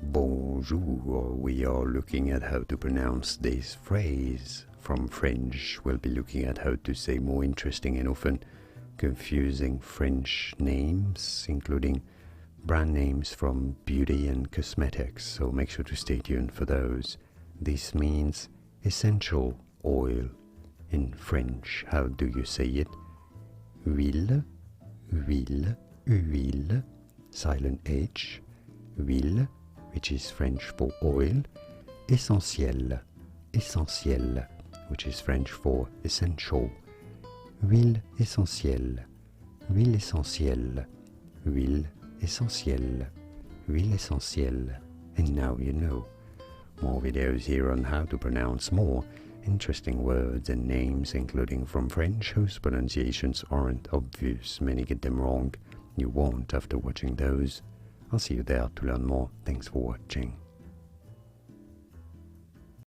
Bonjour, we are looking at how to pronounce this phrase. From French, we'll be looking at how to say more interesting and often confusing French names, including brand names from beauty and cosmetics, so make sure to stay tuned for those. This means essential oil. In French, how do you say it? Huile, huile, huile, silent H, huile, which is French for oil, essentielle, essentielle, which is French for essential, huile essentielle, huile essentielle, huile essentielle, huile essentielle, and now you know. More videos here on how to pronounce more interesting words and names, including from French whose pronunciations aren't obvious. Many get them wrong. You won't after watching those. I'll see you there to learn more. Thanks for watching.